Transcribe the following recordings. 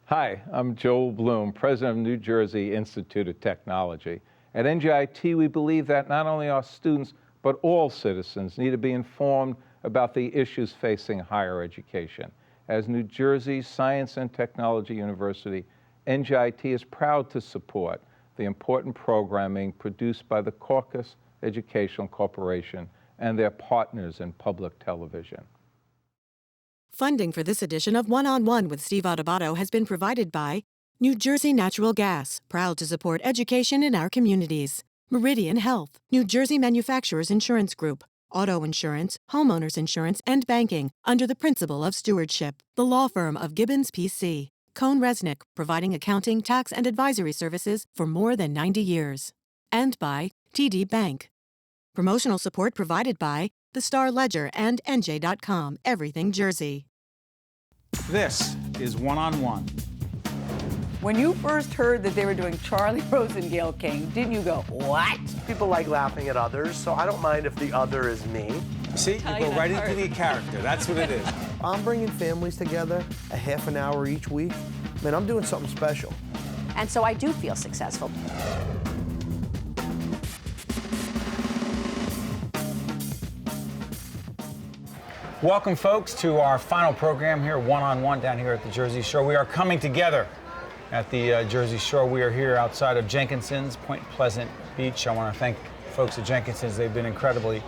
Hi, I'm Joel Bloom, president of New Jersey Institute of Technology. At NJIT, we believe that not only our students, but all citizens need to be informed about the issues facing higher education. As New Jersey's Science and Technology University, NJIT is proud to support the important programming produced by the Caucus Educational Corporation and their partners in public television. Funding for this edition of One-on-One with Steve Adubato has been provided by New Jersey Natural Gas, proud to support education in our communities. Meridian Health, New Jersey Manufacturers Insurance Group, auto insurance, homeowners insurance, and banking under the principle of stewardship. The law firm of Gibbons PC. Cohn Resnick, providing accounting, tax, and advisory services for more than 90 years. And by TD Bank. Promotional support provided by The Star Ledger and NJ.com, Everything Jersey. This is One-on-One. When you first heard that they were doing Charlie Rose and Gayle King, didn't you go, what? People like laughing at others, so I don't mind if the other is me. See, you go right into the character. That's what it is. I'm bringing families together a half an hour each week. Man, I'm doing something special. And so I do feel successful. Welcome, folks, to our final program here, One-on-One, down here at the Jersey Shore. We are coming together at the Jersey Shore. We are here outside of Jenkinson's, Point Pleasant Beach. I want to thank folks at Jenkinson's. They've been incredibly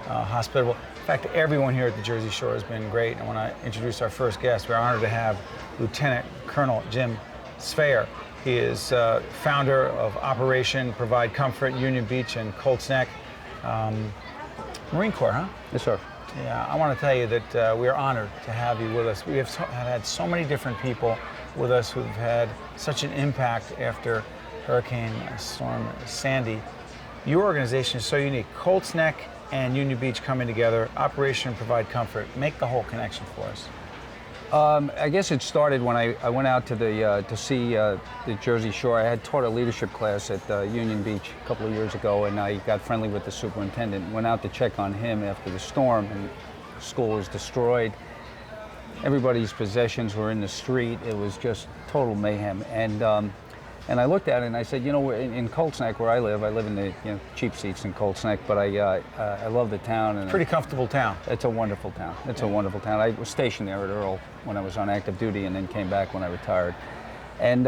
hospitable. In fact, everyone here at the Jersey Shore has been great. And when I introduce our first guest, we're honored to have Lieutenant Colonel Jim Sveyer. He is founder of Operation Provide Comfort, Union Beach and Colts Neck. Marine Corps, huh? Yes, sir. Yeah, I want to tell you that we are honored to have you with us. We have had so many different people with us who've had such an impact after Hurricane Storm Sandy. Your organization is so unique. Colts Neck and Union Beach coming together, Operation Provide Comfort. Make the whole connection for us. I guess it started when I went out to to see the Jersey Shore. I had taught a leadership class at Union Beach a couple of years ago, and I got friendly with the superintendent. Went out to check on him after the storm, and the school was destroyed. Everybody's possessions were in the street. It was just total mayhem. And I looked at it and I said, you know, in Colts Neck, where I live in the cheap seats in Colts Neck, but I love the town. And pretty comfortable town. It's a wonderful town. It's a wonderful town. I was stationed there at Earl when I was on active duty, and then came back when I retired. And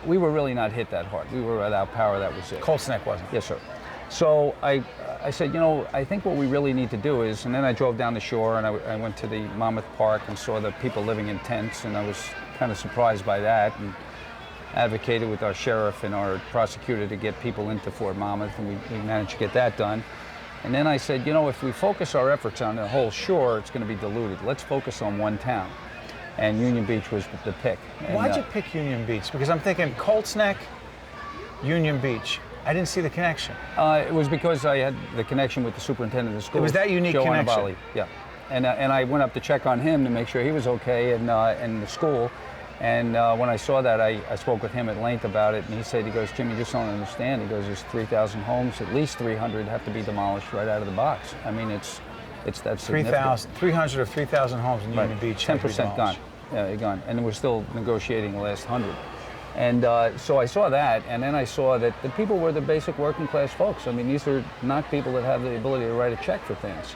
we were really not hit that hard. We were without power. That was it. Colts Neck wasn't. Yes, sir. So I said, you know, I think what we really need to do is, and then I drove down the shore and I went to the Monmouth Park and saw the people living in tents, and I was kind of surprised by that, and advocated with our sheriff and our prosecutor to get people into Fort Monmouth, and we managed to get that done. And then I said, you know, if we focus our efforts on the whole shore, it's going to be diluted. Let's focus on one town. And Union Beach was the pick. And, why'd you pick Union Beach? Because I'm thinking Colts Neck, Union Beach. I didn't see the connection. It was because I had the connection with the superintendent of the school. It was that unique Joe connection. Annabali. Yeah. And I went up to check on him to make sure he was okay and the school. And when I saw that, I spoke with him at length about it, and he said, Jim, you just don't understand. He goes, there's 3,000 homes, at least 300 have to be demolished right out of the box. I mean, it's that significant. 300 of 3,000 homes in Union Beach. 10% gone. Yeah, they're gone. And we're still negotiating the last 100. And so I saw that, and then I saw that the people were the basic working class folks. I mean, these are not people that have the ability to write a check for things.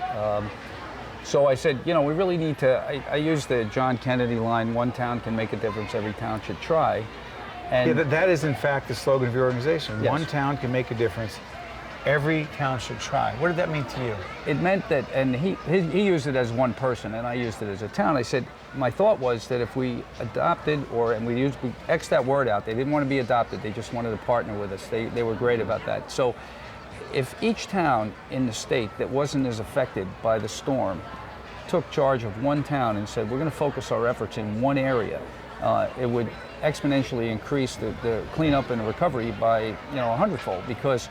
So I said, you know, we really need to, I used the John Kennedy line, one town can make a difference, every town should try. And yeah, that is in fact the slogan of your organization. Yes. One town can make a difference, every town should try. What did that mean to you? It meant that, and he used it as one person, and I used it as a town. I said, my thought was that if we adopted, and we X'd that word out, they didn't want to be adopted, they just wanted to partner with us. They were great about that. So if each town in the state that wasn't as affected by the storm took charge of one town and said, we're going to focus our efforts in one area, it would exponentially increase the cleanup and recovery by, 100-fold. Because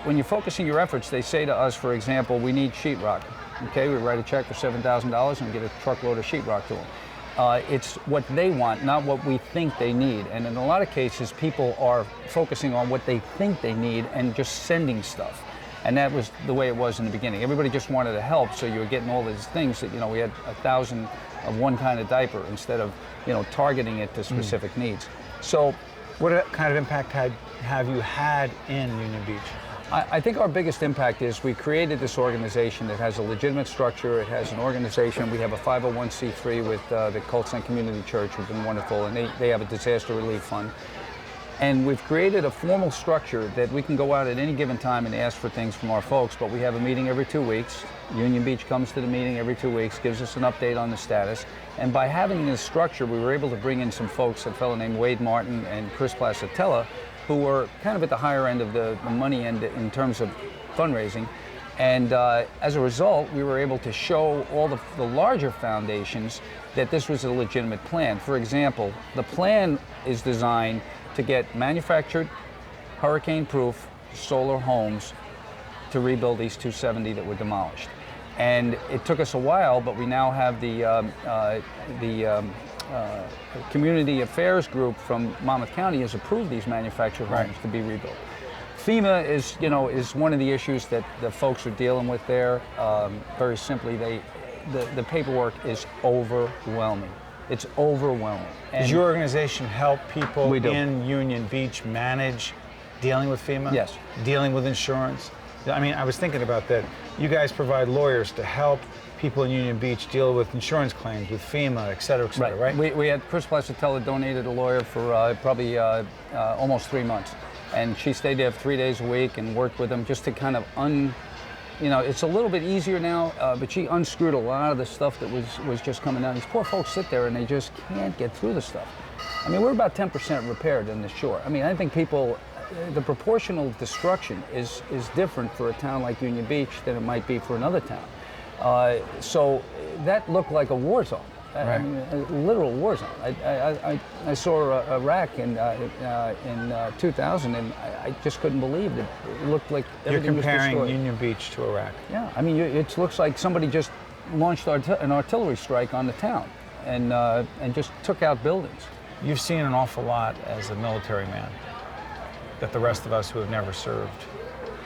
when you're focusing your efforts, they say to us, for example, we need sheetrock. Okay, we write a check for $7,000 and get a truckload of sheetrock to them. It's what they want, not what we think they need. And in a lot of cases, people are focusing on what they think they need and just sending stuff. And that was the way it was in the beginning. Everybody just wanted to help, so you were getting all these things that, we had 1,000 of one kind of diaper instead of, targeting it to specific needs. So, What kind of impact have you had in Union Beach? I think our biggest impact is we created this organization that has a legitimate structure. It has an organization. We have a 501c3 with the Colts and Community Church, who've been wonderful, and they have a disaster relief fund. And we've created a formal structure that we can go out at any given time and ask for things from our folks, but we have a meeting every 2 weeks. Union Beach comes to the meeting every 2 weeks, gives us an update on the status. And by having this structure, we were able to bring in some folks, a fellow named Wade Martin and Chris Placitella, who were kind of at the higher end of the money end in terms of fundraising. And as a result, we were able to show all the larger foundations that this was a legitimate plan. For example, the plan is designed to get manufactured, hurricane-proof solar homes to rebuild these 270 that were demolished. And it took us a while, but we now have the Community Affairs Group from Monmouth County has approved these manufactured homes to be rebuilt. FEMA is one of the issues that the folks are dealing with there. Very simply, the paperwork is overwhelming. It's overwhelming. Does your organization help people We do. in Union Beach manage dealing with FEMA? Yes. Dealing with insurance? I mean, I was thinking about that. You guys provide lawyers to help people in Union Beach deal with insurance claims, with FEMA, et cetera, right? We had Chris Placitella donated a lawyer for probably almost 3 months. And she stayed there 3 days a week and worked with them just to kind of it's a little bit easier now, but she unscrewed a lot of the stuff that was just coming down. These poor folks sit there and they just can't get through the stuff. I mean, we're about 10% repaired in the shore. I mean, I think the proportional destruction is different for a town like Union Beach than it might be for another town. So that looked like a war zone. I mean, a literal war zone. I saw Iraq in 2000, and I just couldn't believe it. It looked like everything was destroyed. You're comparing Union Beach to Iraq. Yeah, I mean, it looks like somebody just launched an artillery strike on the town, and just took out buildings. You've seen an awful lot as a military man that the rest of us who have never served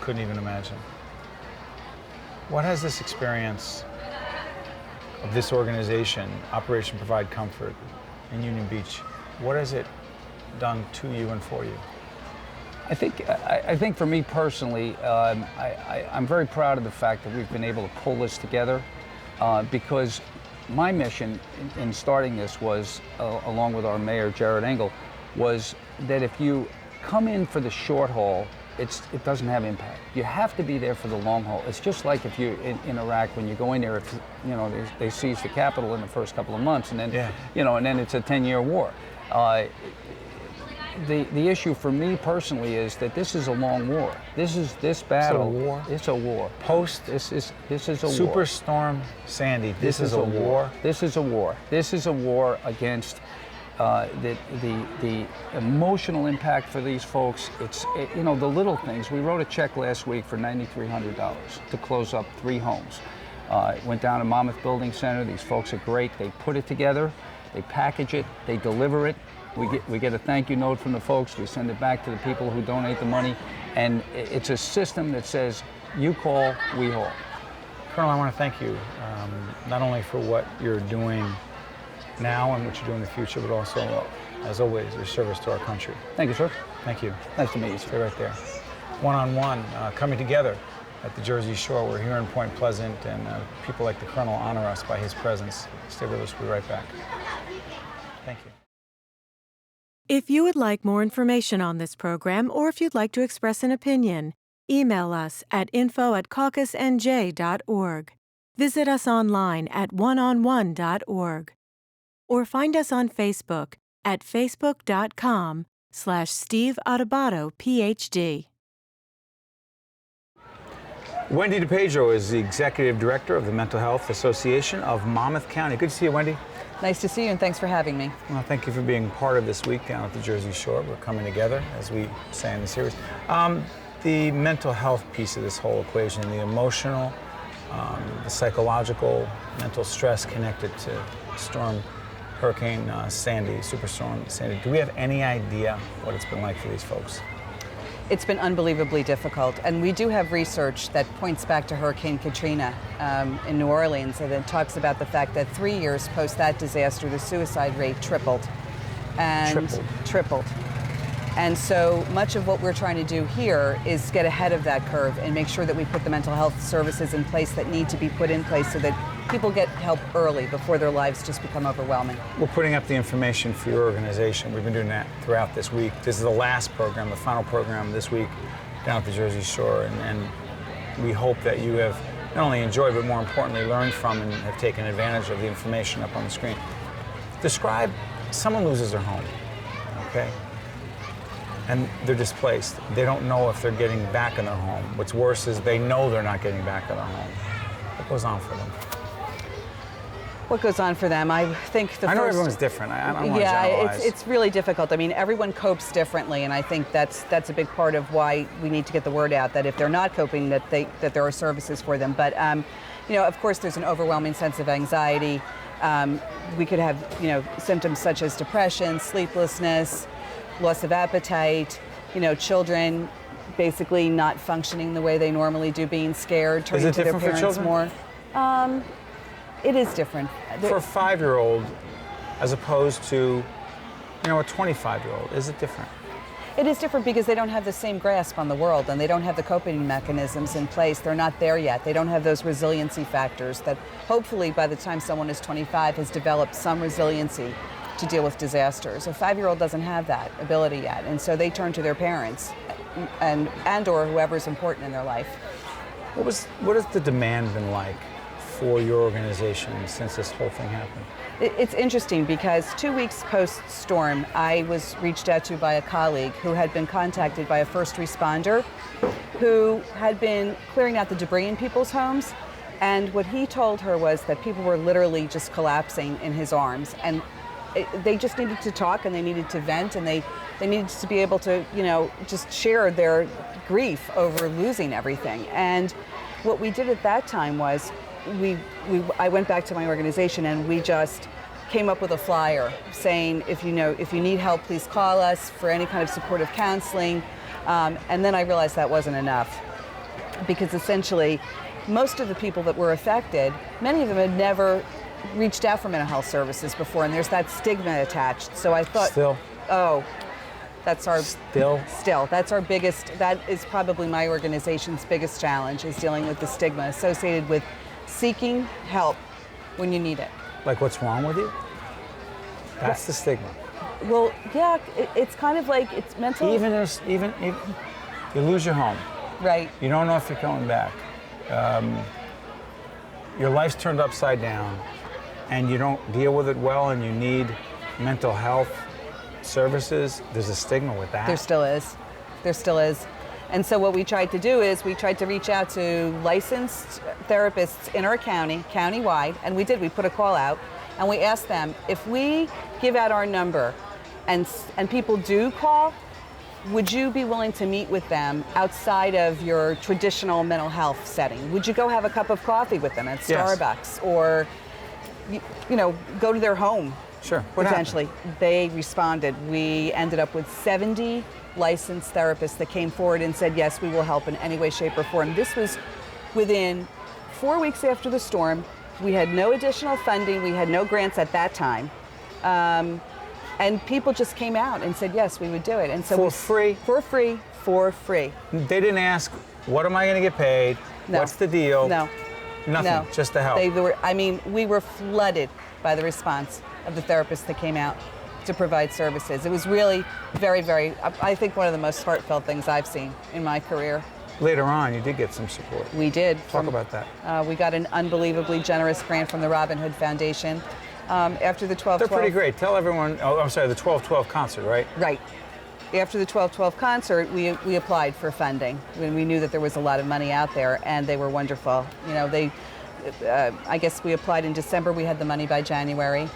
couldn't even imagine. What has this experience of this organization, Operation Provide Comfort in Union Beach, what has it done to you and for you? I think for me personally, I'm very proud of the fact that we've been able to pull this together, because my mission in starting this was, along with our mayor, Jared Engel, was that if you come in for the short haul, it doesn't have impact. You have to be there for the long haul. It's just like if you in Iraq, when you go in there, they seize the capital in the first couple of months, and then and then it's a 10-year war. The issue for me personally is that this is a long war. This battle. It's a war. It's a war. This is a war. Superstorm Sandy. This is a war. This is a war. This is a war against the emotional impact for these folks. The little things. We wrote a check last week for $9,300 to close up 3 homes. Went down to Monmouth Building Center. These folks are great. They put it together, they package it, they deliver it. We get a thank you note from the folks. We send it back to the people who donate the money, and it's a system that says, you call, we haul. Colonel, I want to thank you, not only for what you're doing now and what you do in the future, but also, as always, your service to our country. Thank you, sir. Thank you. Nice to meet you. Stay right there. One-on-one, coming together at the Jersey Shore. We're here in Point Pleasant, and people like the Colonel honor us by his presence. Stay with us. We'll be right back. Thank you. If you would like more information on this program, or if you'd like to express an opinion, email us at info@caucusnj.org. Visit us online at oneonone.org. Or find us on Facebook at facebook.com/Steve Adubato, PhD. Wendy DePedro is the Executive Director of the Mental Health Association of Monmouth County. Good to see you, Wendy. Nice to see you, and thanks for having me. Well, thank you for being part of this week down at the Jersey Shore. We're coming together, as we say in the series. The mental health piece of this whole equation, the emotional, the psychological, mental stress connected to Hurricane Sandy, Superstorm Sandy. Do we have any idea what it's been like for these folks? It's been unbelievably difficult, and we do have research that points back to Hurricane Katrina in New Orleans, and it talks about the fact that 3 years post that disaster, the suicide rate tripled. Tripled. And so much of what we're trying to do here is get ahead of that curve and make sure that we put the mental health services in place that need to be put in place so that people get help early before their lives just become overwhelming. We're putting up the information for your organization. We've been doing that throughout this week. This is the last program, the final program this week down at the Jersey Shore, and we hope that you have not only enjoyed, but more importantly, learned from and have taken advantage of the information up on the screen. Describe someone loses their home, okay? And they're displaced. They don't know if they're getting back in their home. What's worse is they know they're not getting back in their home. What goes on for them? What goes on for them? I think I know everyone's different. I don't want to yeah, generalize. it's really difficult. I mean, everyone copes differently, and I think that's a big part of why we need to get the word out that if they're not coping, that there are services for them. But you know, of course, there's an overwhelming sense of anxiety. We could have, you know, symptoms such as depression, sleeplessness, loss of appetite, you know, children basically not functioning the way they normally do, being scared, turning to their parents more. It is different. For a 5-year-old, as opposed to, you know, a 25-year-old, is it different? It is different because they don't have the same grasp on the world and they don't have the coping mechanisms in place. They're not there yet. They don't have those resiliency factors that hopefully by the time someone is 25 has developed some resiliency to deal with disasters. A 5-year-old doesn't have that ability yet, and so they turn to their parents and or whoever's important in their life. What has the demand been like for your organization since this whole thing happened? It's interesting because 2 weeks post-storm, I was reached out to by a colleague who had been contacted by a first responder who had been clearing out the debris in people's homes, and what he told her was that people were literally just collapsing in his arms, and they just needed to talk and they needed to vent and they needed to be able to, you know, just share their grief over losing everything. And what we did at that time was I went back to my organization and we just came up with a flyer saying, if you need help, please call us for any kind of supportive counseling. And then I realized that wasn't enough because essentially most of the people that were affected, many of them had never reached out for mental health services before, and there's that stigma attached. So I thought, that's our biggest, that is probably my organization's biggest challenge, is dealing with the stigma associated with seeking help when you need it. Like what's wrong with you? That's the stigma. Well, yeah, it's kind of like it's mental. Even you lose your home. Right. You don't know if you're coming back. Your life's turned upside down, and you don't deal with it well, and you need mental health services. There's a stigma with that. There still is. There still is. And so what we tried to do is we tried to reach out to licensed therapists in our county, countywide, and we did. We put a call out, and we asked them, if we give out our number and people do call, would you be willing to meet with them outside of your traditional mental health setting? Would you go have a cup of coffee with them at Starbucks or, you know, go to their home? Sure. Potentially. They responded. We ended up with 70 licensed therapists that came forward and said, yes, we will help in any way, shape, or form. This was within 4 weeks after the storm. We had no additional funding. We had no grants at that time. And people just came out and said, yes, we would do it. And so for free? For free, for free. They didn't ask, what am I going to get paid? No. What's the deal? No. Nothing, no. Just to help. We were flooded by the response of the therapists that came out to provide services. It was really very, very, I think one of the most heartfelt things I've seen in my career. Later on, you did get some support. We did. Talk about that. We got an unbelievably generous grant from the Robin Hood Foundation. After the 12-12. They're pretty great. Tell everyone, oh, I'm sorry, the 12-12 concert, right? Right. After the 12-12 concert, we applied for funding when we knew that there was a lot of money out there, and they were wonderful. You know, I guess we applied in December. We had the money by January,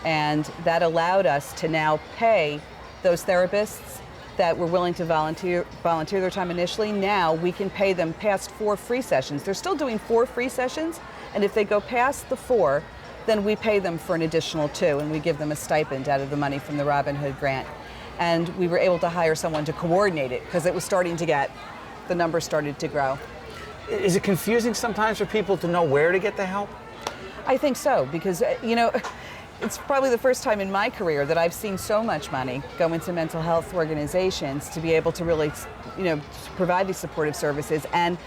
and that allowed us to now pay those therapists that were willing to volunteer their time initially. Now we can pay them past 4 free sessions. They're still doing 4 free sessions, and if they go past the 4, then we pay them for an additional 2, and we give them a stipend out of the money from the Robin Hood grant. and we were able to hire someone to coordinate it because it was starting to the numbers started to grow. Is it confusing sometimes for people to know where to get the help? I think so, because, it's probably the first time in my career that I've seen so much money go into mental health organizations to be able to really, provide these supportive services. And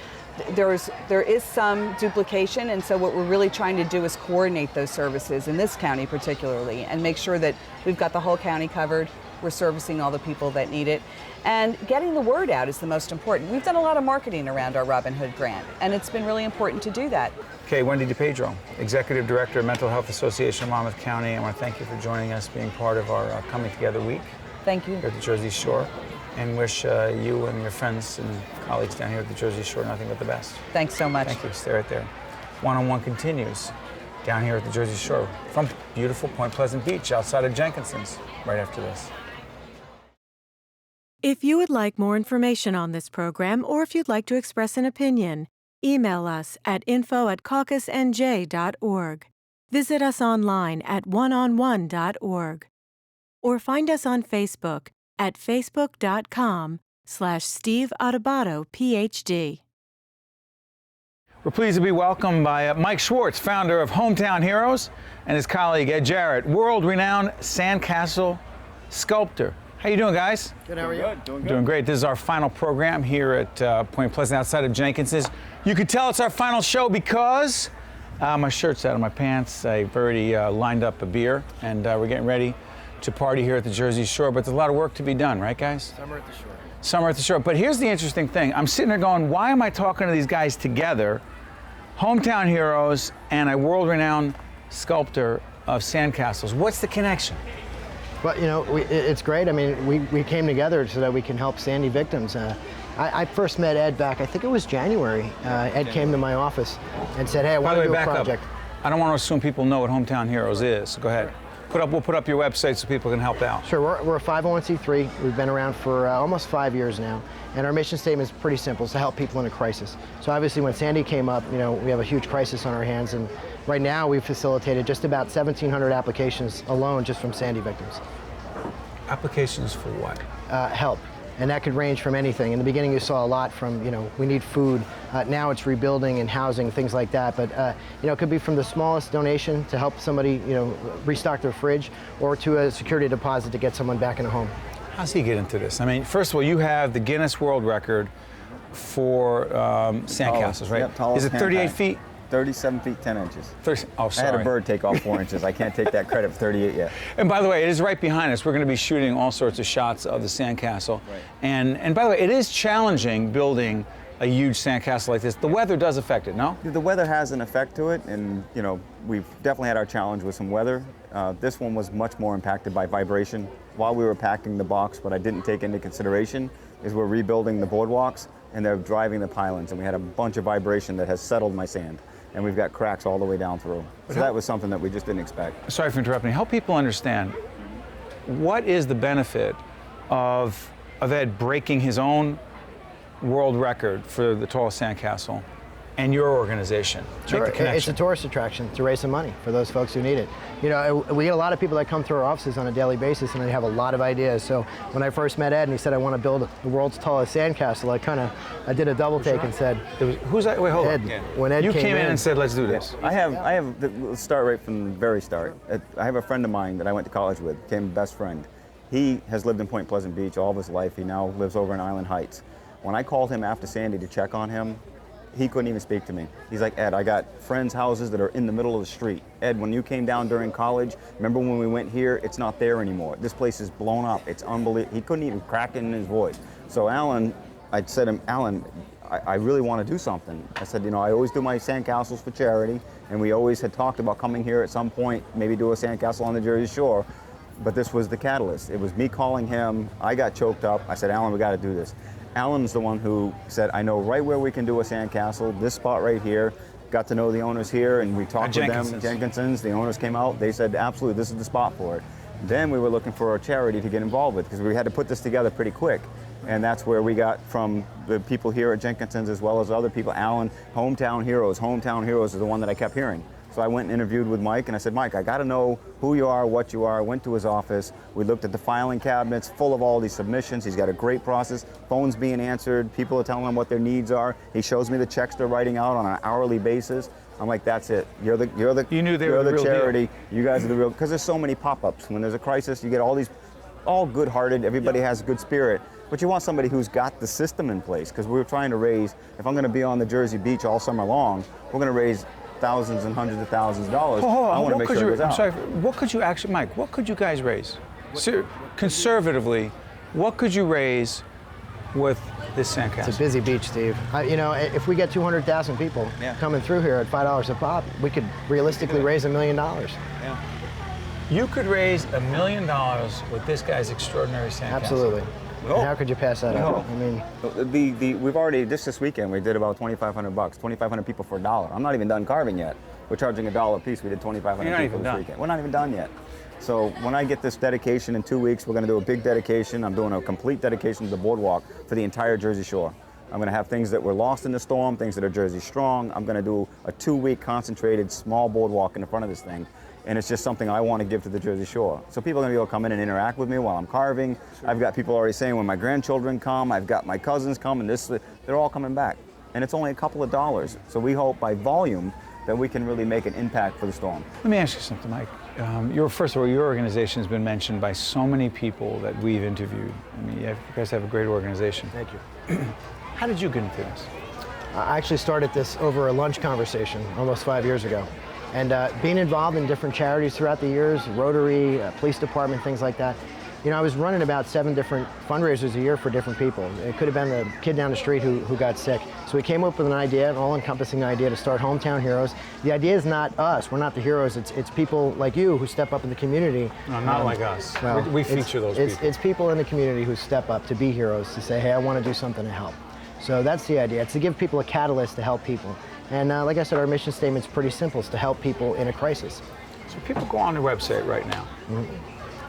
there is some duplication, and so what we're really trying to do is coordinate those services in this county particularly and make sure that we've got the whole county covered. We're servicing all the people that need it. And getting the word out is the most important. We've done a lot of marketing around our Robin Hood grant, and it's been really important to do that. Okay, Wendy DePedro, Executive Director of Mental Health Association of Monmouth County. I want to thank you for joining us, being part of our Coming Together week Thank you. here at the Jersey Shore, and wish you and your friends and colleagues down here at the Jersey Shore nothing but the best. Thanks so much. Thank you. Stay right there. One-on-one continues down here at the Jersey Shore from beautiful Point Pleasant Beach outside of Jenkinson's right after this. If you would like more information on this program, or if you'd like to express an opinion, email us at info@caucusnj.org. Visit us online at oneonone.org. Or find us on Facebook at facebook.com/Steve Adubato, PhD. We're pleased to be welcomed by Mike Schwartz, founder of Hometown Heroes, and his colleague Ed Jarrett, world-renowned sandcastle sculptor. How you doing, guys? Good, how are you? Doing great. This is our final program here at Point Pleasant outside of Jenkinson's. You can tell it's our final show because my shirt's out of my pants. I've already lined up a beer, and we're getting ready to party here at the Jersey Shore, but there's a lot of work to be done, right, guys? Summer at the shore. Summer at the Shore. But here's the interesting thing. I'm sitting there going, why am I talking to these guys together? Hometown Heroes and a world-renowned sculptor of sandcastles. What's the connection? Well, it's great. I mean, we came together so that we can help Sandy victims. I first met Ed back, I think it was January. Ed came to my office and said, hey, I want to do a project. I don't want to assume people know what Hometown Heroes is, so go ahead. We'll put up your website so people can help out. Sure, we're a 501c3. We've been around for almost 5 years now. And our mission statement is pretty simple, it's to help people in a crisis. So obviously when Sandy came up, we have a huge crisis on our hands, and right now we've facilitated just about 1,700 applications alone just from Sandy victims. Applications for what? Help. And that could range from anything. In the beginning you saw a lot from, we need food. Now it's rebuilding and housing, things like that. But, it could be from the smallest donation to help somebody, restock their fridge, or to a security deposit to get someone back in a home. How's he get into this? I mean, first of all, you have the Guinness World Record for sandcastles, right? Yep, tallest Is it 38 hand feet? 37 feet 10 inches. Oh, sorry. I had a bird take off 4 inches. I can't take that credit for 38 yet. And by the way, it is right behind us. We're going to be shooting all sorts of shots of the sandcastle. Right. And by the way, it is challenging building a huge sandcastle like this. The weather does affect it, no? The weather has an effect to it, and we've definitely had our challenge with some weather. This one was much more impacted by vibration. While we were packing the box, what I didn't take into consideration is we're rebuilding the boardwalks, and they're driving the pylons, and we had a bunch of vibration that has settled my sand. And we've got cracks all the way down through. So that was something that we just didn't expect. Sorry for interrupting. Help people understand, what is the benefit of Ed breaking his own world record for the tallest sandcastle and your organization? Sure, Make the connection. it's a tourist attraction to raise some money for those folks who need it. We get a lot of people that come through our offices on a daily basis, and they have a lot of ideas. So when I first met Ed and he said, I want to build the world's tallest sandcastle, I did a double take and said, who's that? Wait, hold Ed. on. When Ed You came in and said, let's do this. Let's start right from the very start. I have a friend of mine that I went to college with, became a best friend. He has lived in Point Pleasant Beach all of his life. He now lives over in Island Heights. When I called him after Sandy to check on him, he couldn't even speak to me. He's like, Ed, I got friends' houses that are in the middle of the street. Ed, when you came down during college, remember when we went here? It's not there anymore. This place is blown up. It's unbelievable. He couldn't even crack it in his voice. So Alan, I said to him, Alan, I really want to do something. I said, I always do my sandcastles for charity, and we always had talked about coming here at some point, maybe do a sandcastle on the Jersey Shore, but this was the catalyst. It was me calling him. I got choked up. I said, Alan, we got to do this. Alan's the one who said, I know right where we can do a sandcastle, this spot right here. Got to know the owners here, and we talked with them. Jenkinson's, the owners came out. They said, absolutely, this is the spot for it. Then we were looking for a charity to get involved with, because we had to put this together pretty quick. And that's where we got from the people here at Jenkinson's as well as other people. Alan, Hometown Heroes. Hometown Heroes is the one that I kept hearing. So I went and interviewed with Mike, and I said, Mike, I got to know who you are, what you are. I went to his office. We looked at the filing cabinets full of all these submissions. He's got a great process. Phones being answered. People are telling him what their needs are. He shows me the checks they're writing out on an hourly basis. I'm like, that's it. You're the You knew they were the real charity. You guys are the real, because there's so many pop-ups. When there's a crisis, you get all these, all good-hearted. Everybody has a good spirit. But you want somebody who's got the system in place, because we're trying to raise, if I'm going to be on the Jersey beach all summer long, we're going to raise thousands and hundreds of thousands of dollars. Hold on. I want to make sure it goes out. I'm sorry. What could you actually, Mike? What could you guys raise? Conservatively, what could you raise with this sandcastle? It's a busy beach, Steve. You know, if we get 200,000 people coming through here at $5 a pop, we could realistically raise $1 million. Yeah. You could raise $1 million with this guy's extraordinary sandcastle. Absolutely. And how could you pass that up? I mean, we've already, just this weekend, we did about $2,500. 2,500 people for $1. I'm not even done carving yet. We're charging $1 a piece. We did 2,500 people this weekend. We're not even done yet. So when I get this dedication in 2 weeks, we're going to do a big dedication. I'm doing a complete dedication to the boardwalk for the entire Jersey Shore. I'm going to have things that were lost in the storm, things that are Jersey strong. I'm going to do a 2-week concentrated small boardwalk in the front of this thing. And it's just something I want to give to the Jersey Shore. So people are going to be able to come in and interact with me while I'm carving. Sure. I've got people already saying when my grandchildren come, I've got my cousins come, and they're all coming back. And it's only a couple of dollars. So we hope by volume that we can really make an impact for the storm. Let me ask you something, Mike. First of all, your organization has been mentioned by so many people that we've interviewed. I mean, you guys have a great organization. Thank you. How did you get into this? I actually started this over a lunch conversation almost 5 years ago. And being involved in different charities throughout the years, Rotary, police department, things like that, you know, I was running about 7 different fundraisers a year for different people. It could have been the kid down the street who got sick. So we came up with an idea, an all-encompassing idea to start Hometown Heroes. The idea is not us. We're not the heroes. It's people like you who step up in the community. No, not like us. Well, we feature those people. It's people in the community who step up to be heroes, to say, hey, I want to do something to help. So that's the idea. It's to give people a catalyst to help people. And like I said, our mission statement's pretty simple. It's to help people in a crisis. So people go on the website right now.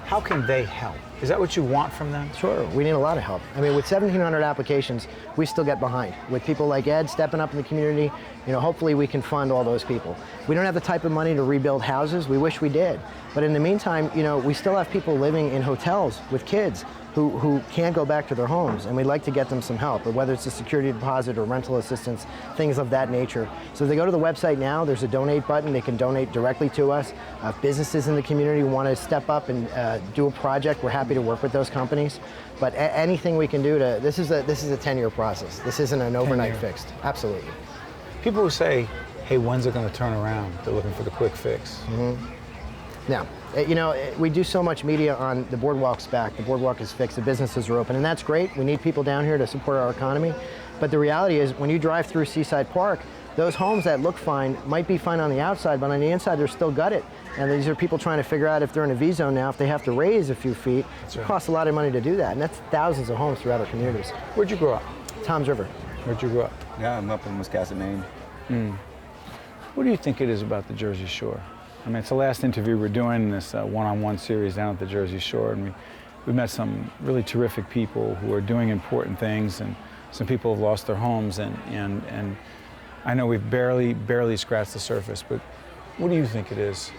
How can they help? Is that what you want from them? Sure, we need a lot of help. I mean, with 1,700 applications, we still get behind. With people like Ed stepping up in the community, you know, hopefully we can fund all those people. We don't have the type of money to rebuild houses. We wish we did. But in the meantime, you know, we still have people living in hotels with kids who can't go back to their homes, and we'd like to get them some help, or whether it's a security deposit or rental assistance, things of that nature. So if they go to the website now, there's a donate button. They can donate directly to us. Businesses in the community want to step up and do a project, we're happy to work with those companies. But anything we can do to, this is a 10-year process. This isn't an overnight fix. Absolutely. People who say, hey, when's it going to turn around? They're looking for the quick fix. Now, you know, we do so much media on the boardwalk's back. The boardwalk is fixed, the businesses are open, and that's great. We need people down here to support our economy. But the reality is, when you drive through Seaside Park, those homes that look fine might be fine on the outside, but on the inside, they're still gutted. And these are people trying to figure out if they're in a V zone now, if they have to raise a few feet. It costs a lot of money to do that, and that's thousands of homes throughout our communities. Where'd you grow up? Tom's River. Where'd you grow up? Yeah, I'm up in Wiscasset, Maine. What do you think it is about the Jersey Shore? I mean, it's the last interview we're doing in this one-on-one series down at the Jersey Shore, and we met some really terrific people who are doing important things, and some people have lost their homes, and I know we've barely scratched the surface, but what do you think it is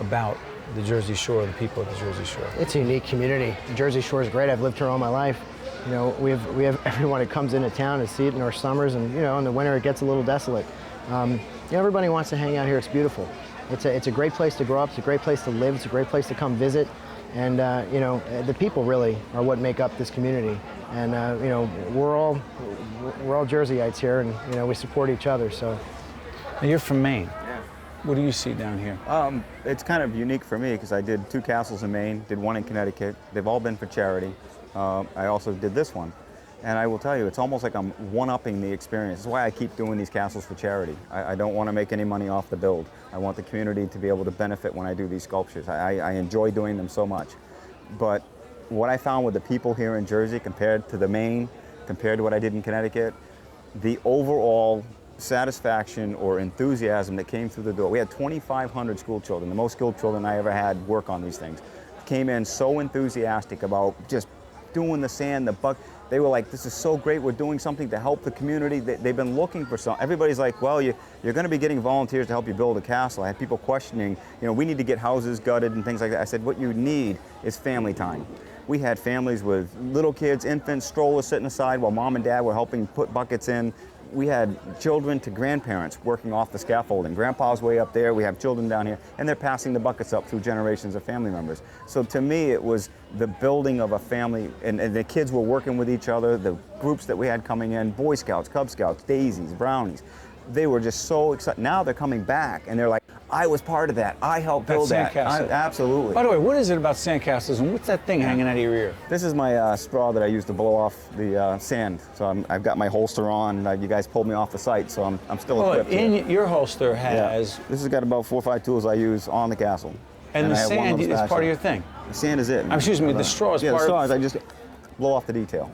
about the Jersey Shore, the people of the Jersey Shore? It's a unique community. The Jersey Shore is great. I've lived here all my life. You know, we have everyone that comes into town to see it in our summers, and you know, in the winter it gets a little desolate. You know, everybody wants to hang out here. It's beautiful. It's a great place to grow up. It's a great place to live. It's a great place to come visit. And you know, the people really are what make up this community. And you know, we're all Jerseyites here, and you know, we support each other. So. Now you're from Maine. Yeah. What do you see down here? It's kind of unique for me because I did 2 castles in Maine, did 1 in Connecticut. They've all been for charity. I also did this one. And I will tell you, it's almost like I'm one-upping the experience. That's why I keep doing these castles for charity. I don't want to make any money off the build. I want the community to be able to benefit when I do these sculptures. I enjoy doing them so much. But what I found with the people here in Jersey compared to the Maine, compared to what I did in Connecticut, the overall satisfaction or enthusiasm that came through the door. We had 2,500 school children, the most skilled children I ever had work on these things. Came in so enthusiastic about just doing the sand, the buck. They were like, this is so great, we're doing something to help the community. They've been looking for something. Everybody's like, well, you're going to be getting volunteers to help you build a castle. I had people questioning, we need to get houses gutted and things like that. I said, what you need is family time. We had families with little kids, infants, strollers sitting aside while mom and dad were helping put buckets in. We had children to grandparents working off the scaffolding. Grandpa's way up there, we have children down here, and they're passing the buckets up through generations of family members. So to me, it was the building of a family, and the kids were working with each other, the groups that we had coming in, Boy Scouts, Cub Scouts, Daisies, Brownies. They were just so excited. Now they're coming back, and they're like, I was part of that. I helped build that. Absolutely. By the way, what is it about sandcastles, and what's that thing hanging out of your ear? This is my straw that I use to blow off the sand. So I've got my holster on. You guys pulled me off the site, so I'm still equipped. In your holster has... Yeah. This has got about 4 or 5 tools I use on the castle. And the sand is part of your thing? The sand is it. Excuse me, the straw is part of... Yeah, the straw is I just blow off the detail.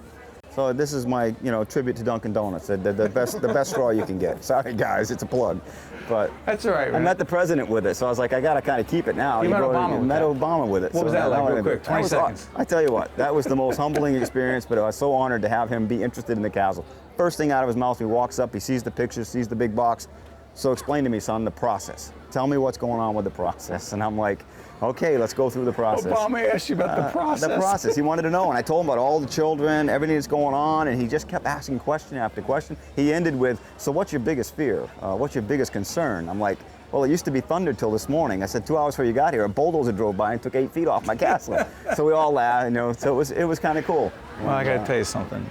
So this is my, tribute to Dunkin' Donuts, the best straw you can get. Sorry, guys, it's a plug. But that's all right, man. I met the president with it, so I was like, I got to kind of keep it now. You met Obama with it. What was that like, real quick, 20 seconds? I tell you what, that was the most humbling experience, but I was so honored to have him be interested in the castle. First thing out of his mouth, he walks up, he sees the pictures, sees the big box. So explain to me, son, the process. Tell me what's going on with the process. And I'm like, okay, let's go through the process. Obama asked you about the process. The process. He wanted to know, and I told him about all the children, everything that's going on, and he just kept asking question after question. He ended with, so what's your biggest fear? What's your biggest concern? I'm like, well, it used to be thunder till this morning. I said, 2 hours before you got here, a bulldozer drove by and took 8 feet off my castle. So we all laughed, so it was kind of cool. Well, I got to tell you something.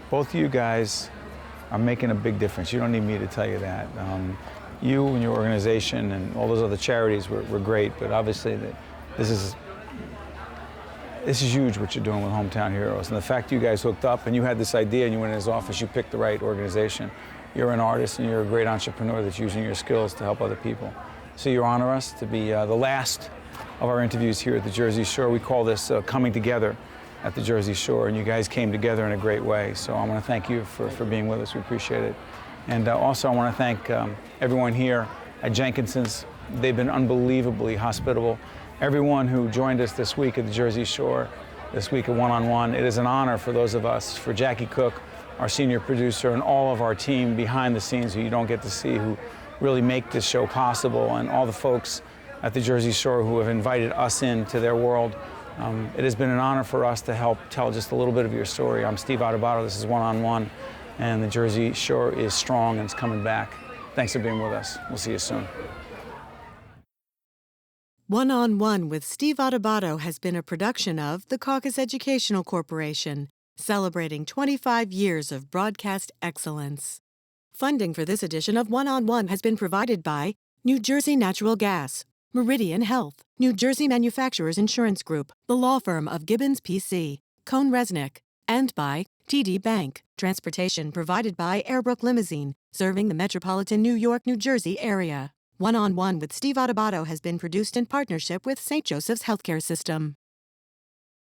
Both of you guys are making a big difference. You don't need me to tell you that. You and your organization and all those other charities were great, but obviously this is huge what you're doing with Hometown Heroes. And the fact you guys hooked up and you had this idea and you went in his office, you picked the right organization. You're an artist and you're a great entrepreneur that's using your skills to help other people. So you honor us to be the last of our interviews here at the Jersey Shore. We call this Coming Together at the Jersey Shore, and you guys came together in a great way. So I want to thank you for being with us. We appreciate it. And also I want to thank everyone here at Jenkinson's. They've been unbelievably hospitable. Everyone who joined us this week at the Jersey Shore, this week at One-on-One, it is an honor for those of us, for Jackie Cook, our senior producer, and all of our team behind the scenes who you don't get to see, who really make this show possible, and all the folks at the Jersey Shore who have invited us into their world. It has been an honor for us to help tell just a little bit of your story. I'm Steve Adubato, this is One-on-One, and the Jersey Shore is strong and it's coming back. Thanks for being with us. We'll see you soon. One-on-One with Steve Adubato has been a production of the Caucus Educational Corporation, celebrating 25 years of broadcast excellence. Funding for this edition of One-on-One has been provided by New Jersey Natural Gas, Meridian Health, New Jersey Manufacturers Insurance Group, the law firm of Gibbons PC, Cohn Resnick, and by TD Bank. Transportation provided by Airbrook Limousine, serving the metropolitan New York, New Jersey area. One-on-One with Steve Adubato has been produced in partnership with St. Joseph's Healthcare System.